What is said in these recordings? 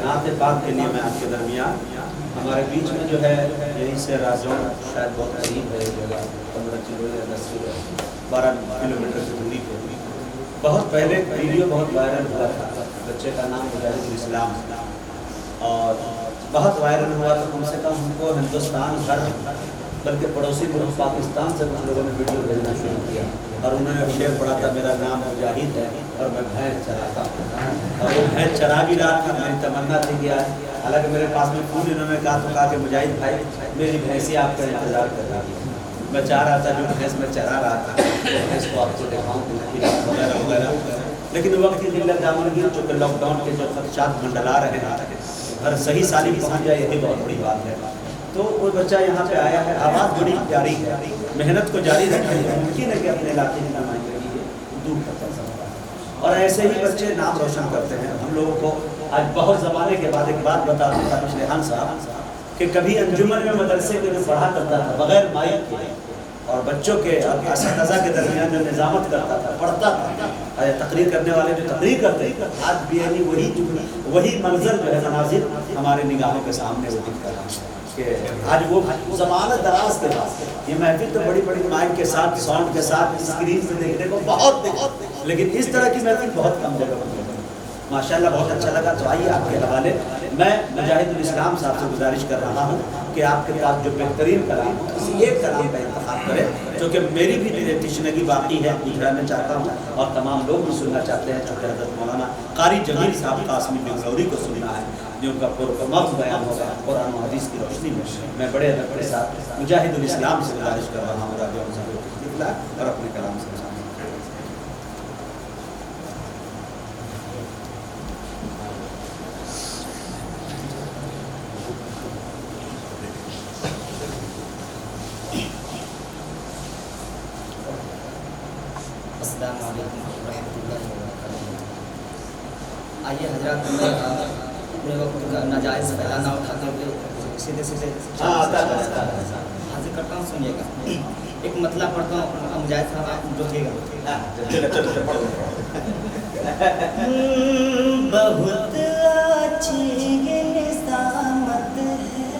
نعت پاک کے لیے میں آپ کے درمیان ہمارے بیچ میں جو ہے یہیں سے راجون شاید بہت قریب ہے جگہ 15 کلو یا 10 کلو 12 کلومیٹر کی دوری پہ بہت پہلے ویڈیو بہت وائرل ہوا تھا. بچے کا نام مجاہد الاسلام اور بہت وائرل ہوا تو کم سے کم ہم کو ہندوستان بھر بلکہ پڑوسی ملک پاکستان سے کچھ لوگوں نے ویڈیو بھیجنا شروع کیا اور انہوں نے شعر پڑھا تھا میرا نام مجاہد ہے اور میں بھینس چراتا ہوں اور وہ بھینس چرا بھی رہا تھا. میری تمنا تھی کہ آج حالانکہ میرے پاس میں پھول انہوں نے کہا کہ مجاہد بھائی میری بھینسی آپ کا انتظار کر رہی ہے. میں چاہ رہا تھا جو بھینس میں چرا رہا تھا بھینس کو آپ کو دکھاؤں وغیرہ وغیرہ لیکن وقت کی قلت دامن کی چونکہ لاک ڈاؤن کے جو خدشات منڈلا رہے ہیں ہر صحیح سالم پہنچ جائے یہی بہت بڑی بات ہے. تو کوئی بچہ یہاں پہ آیا ہے آواز بڑی پیاری ہے محنت کو جاری رکھیں ممکن ہے کہ اپنے علاقے کی نمائندگی دور کر سکتا ہے اور ایسے ہی بچے نام روشن کرتے ہیں. ہم لوگوں کو آج بہت زمانے کے بعد ایک بات بتا دیتا مشرحان صاحب کہ کبھی انجمن میں مدرسے کے جو پڑھا کرتا تھا بغیر مائک کے اور بچوں کے اساتذہ کے درمیان جو نظامت کرتا تھا پڑھتا تھا تقریر کرنے والے جو تقریر کرتے آج بھی یعنی وہی منظر جو ہے مناظر ہمارے نگاہوں کے سامنے وہ دکھ رہا ہے کہ آج وہ زمانہ دراز کے بعد یہ محفل تو بڑی بڑی مائک کے ساتھ ساؤنڈ کے ساتھ اسکرین سے دیکھنے کو بہت لیکن اس طرح کی محفل بہت کم جگہ پر ماشاءاللہ بہت اچھا لگا. تو آئیے آپ کے حوالے میں مجاہد الاسلام صاحب سے گزارش کر رہا ہوں کہ آپ کے پاس جو بہترین کلام ہو کسی ایک کلام کا انتخاب کریں کیونکہ میری بھی تشنگی باقی ہے پوچھنا میں چاہتا ہوں اور تمام لوگ بھی سننا چاہتے ہیں چونکہ حضرت مولانا قاری جمیل صاحب قاسمی بنگلوری کو سننا ہے جن کا پرکمال بیان ہوگا قرآن و حدیث کی روشنی میں بڑے ادب کے ساتھ مجاہد الاسلام سے گزارش کر رہا ہوں اور اپنے کلام سے السلام علیکم ورحمۃ اللہ وبرکاتہ. آئیے حضرات میں اپنے وقت کا ناجائز فائدہ نہ اٹھاتے ہوئے سیدھے حاضر کرتا ہوں. سنیے گا ایک مطلب پڑھتا ہوں مجاہد صاحب آپ روکیے گا. بہت اچھی نظامت ہے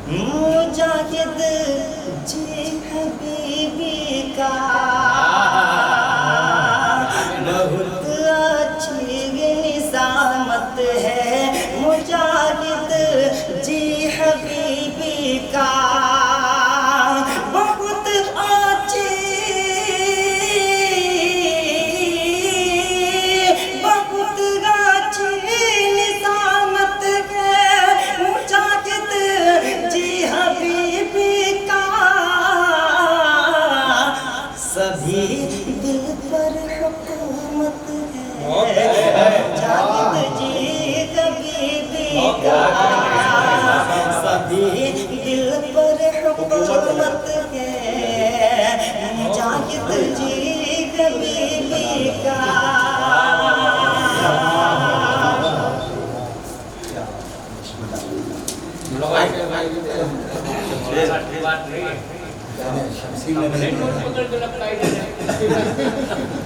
مجاہد جی حبیبی کا بہت اچھی نظامت ہے مجاہد جی حبیبی کا بہت اچھی نظامت ہے مجاہد جی حبیبی کا سبھی دل پر حکومت ہے مجاہد جی حبیبی کا سبھی دل پر حکومت ہے مجاہد جی حبیبی کا.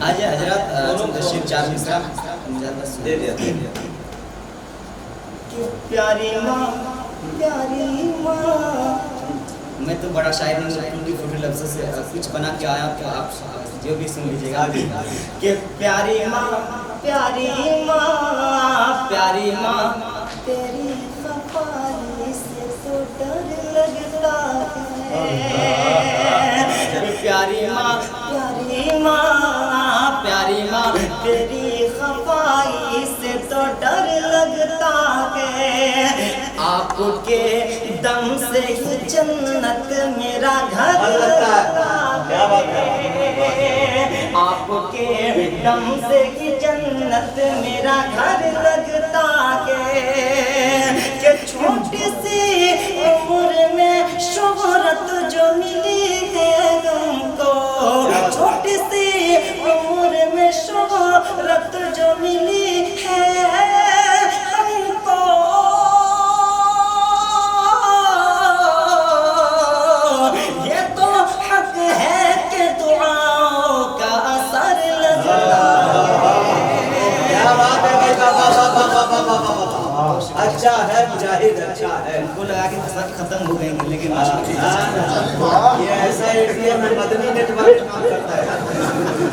آج حضرات تشریف چار مصرع دے دیا پیاری ماں پیاری ماں. میں تو بڑا شاعر ہوں ٹوٹی پھوٹی لفظوں سے کچھ بنا کے آیا کہ آپ جو بھی سن لیجیے گا کہ پیاری ماں پیاری ماں پیاری ماں تیری خفائی سے تو ڈر لگتا ہے. پیاری ماں پیاری ماں پیاری ماں تیری خفائی سے تو ڈر لگتا ہے. آپ کے دم سے ہی جنت میرا گھر لگتا ہے. آپ کے دم سے ہی جنت میرا گھر لگتا ہے کہ چھوٹی سی عمر میں شہرت جو ملی ہے تم کو چھوٹی سی عمر میں شہرت جو ملی ہے ہم کو یہ تو حق ہے کہ دعاؤں کا اثر لگتا ہے. اچھا ہے مجاہد اچھا ہے کو لگا کہ ختم ہو گئے لیکن یہ ایسا ATM ہے مدنی نیٹ ورک کام کرتا ہے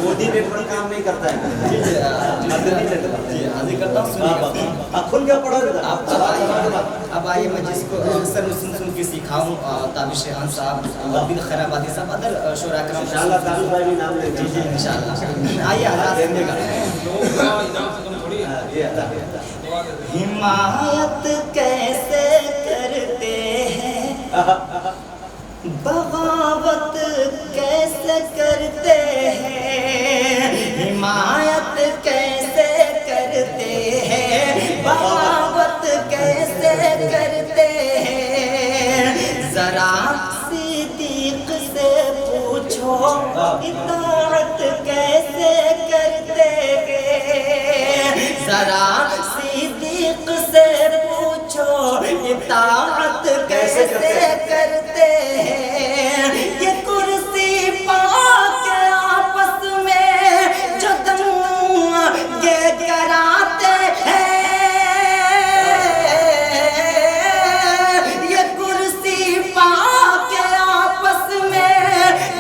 مودی نیٹ ورک کام نہیں کرتا ہے مدنی نیٹ ورک حاضر کرتا ہوں سنیے گا آپ کھل کیا پڑھو گے اب آئیے میں جس کو سر سن کے سکھاؤں تابش ریحان صاحب عبد خیر آبادی صاحب ادر شعراء کرام انشاءاللہ تابش بھائی بھی نام لے جی جی انشاءاللہ آئیے حضرات سنیے گا حمایت کیسے کرتے ہیں بغاوت کیسے کرتے ہیں حمایت کیسے کرتے ہیں بغاوت کیسے کرتے ہیں ذرا صدیق سے پوچھو اطاعت کیسے کرتے ہیں ذرا صدیق سے پوچھو اطاعت کیسے کرتے ہیں یہ کرسی پا کے آپس میں جو دنگے کراتے ہیں یہ کرسی پا کے آپس میں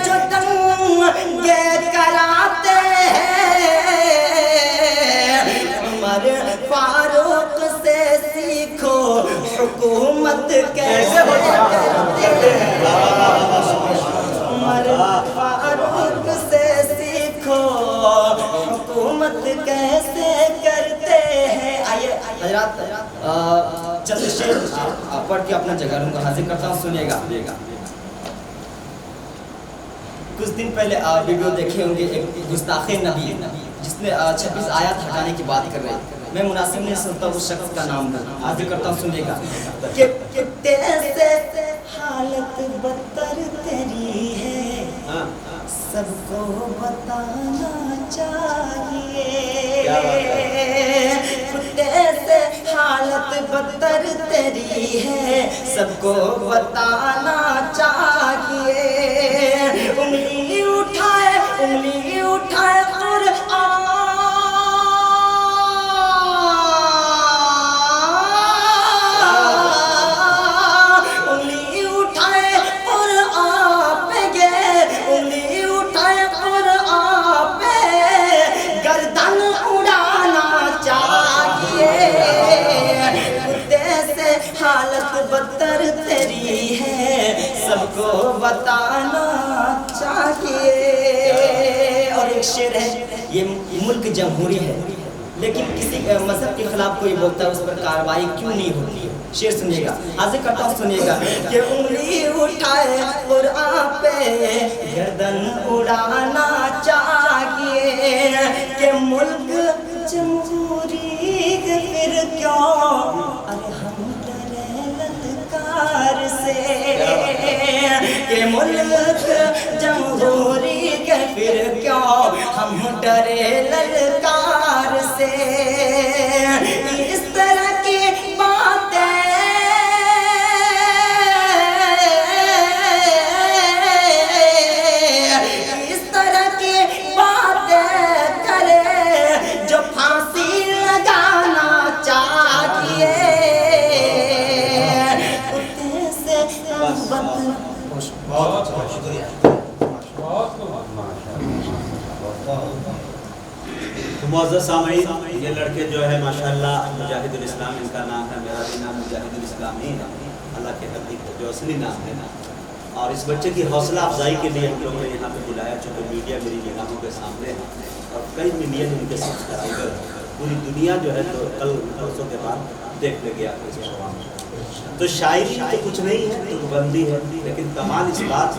جو دنگے کراتے عمر فاروق سے سیکھو حکومت کیسے کرتے ہیں عمر فاروق سے سیکھو حکومت کیسے کرتے ہیں آئیے حضرات چند شعر پڑھ کے اپنا جگہ لوں گا حاضر کرتا ہوں سنیے گا کچھ دن پہلے ویڈیو دیکھے ہوں گے ایک گستاخ نبی جس نے 26 آیات ہٹانے کی بات کر رہے ہیں میں مناسب نہیں سنتا اس شخص کا نام دوں حاضر کرتا ہوں سنیے گا کہ تیسے حالت بدتر تیری ہے سب کو بتانا چاہیے تیسے حالت بدتر تیری ہے سب کو بتانا چاہیے انگلی اٹھائے حالت بدتر تیری ہے سب کو بتانا چاہیے اور ایک شعر ہے یہ ملک جمہوری ہے لیکن کسی مذہب کے خلاف کوئی بولتا ہے اس پر کارروائی کیوں نہیں ہوتی ہے شعر سنیے گا حاضر کرتا ہوں سنیے گا کہ انگلی اٹھائے قرآن پہ گردن اڑانا چاہیے کہ ملک جمہوری پھر کیوں ارے ہم سے کہ ملک جمہوری کے پھر کیوں ہم ڈرے للکار سے اس طرح کی باتیں کرے جو پھانسی لگانا چاہیے معزز سامعین یہ لڑکے جو ہے ماشاءاللہ مجاہد الاسلام ان کا نام ہے میرا بھی نام مجاہد الاسلام ہی ہے اللہ کے حقیقت جو اصلی نام ہے اور اس بچے کی حوصلہ افزائی کے لیے ہم لوگوں نے یہاں پہ بلایا چونکہ میڈیا میری نگاہوں کے سامنے ہے اور کئی ملین ان کے سبسکرائبر پوری دنیا جو ہے تو کل پرسوں کے بعد دیکھ لے گیا تو شاعری تو کچھ نہیں ہے تو بندی ہے لیکن کمال اس بات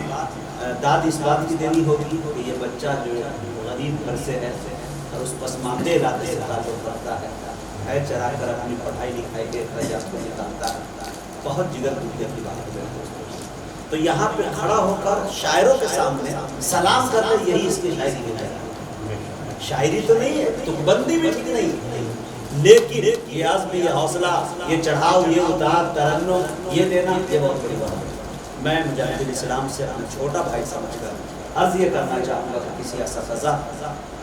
داد اس بات کی دینی ہوگی کہ یہ بچہ جو غریب گھر سے ہے اور اس پسماندے علاقے سے تعلق رکھتا ہے چرا کر اپنی پڑھائی لکھائی کے اخراجات کو نکالتا ہے بہت جگر دنیا کی بات ہے تو یہاں پہ کھڑا ہو کر شاعروں کے سامنے سلام کرتے یہی اس کی شاعری ہے شاعری تو نہیں ہے تو بندی بھی ٹھیک نہیں لیکن ریاض میں یہ حوصلہ یہ چڑھاؤ یہ اتار ترنم یہ دینا یہ بہت بڑی بات ہے میں مجاہد اسلام سے اپنا چھوٹا بھائی سمجھ کر عرض یہ کرنا چاہوں گا کہ کسی اساتذہ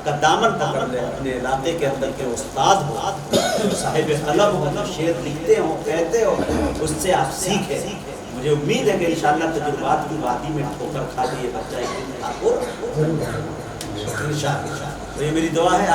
کا دامن پکڑ لے، اپنے علاقے کے اندر کے استاد ہو، جو صاحب قلم ہو، جو شعر لکھتے ہو، کہتے ہو، اس سے آپ سیکھیں۔ مجھے امید ہے کہ انشاءاللہ تجربات کی وادی میں ٹھوکر کھا کے یہ بچہ ایک دن آپ کو انشاءاللہ، تو یہ میری دعا ہے۔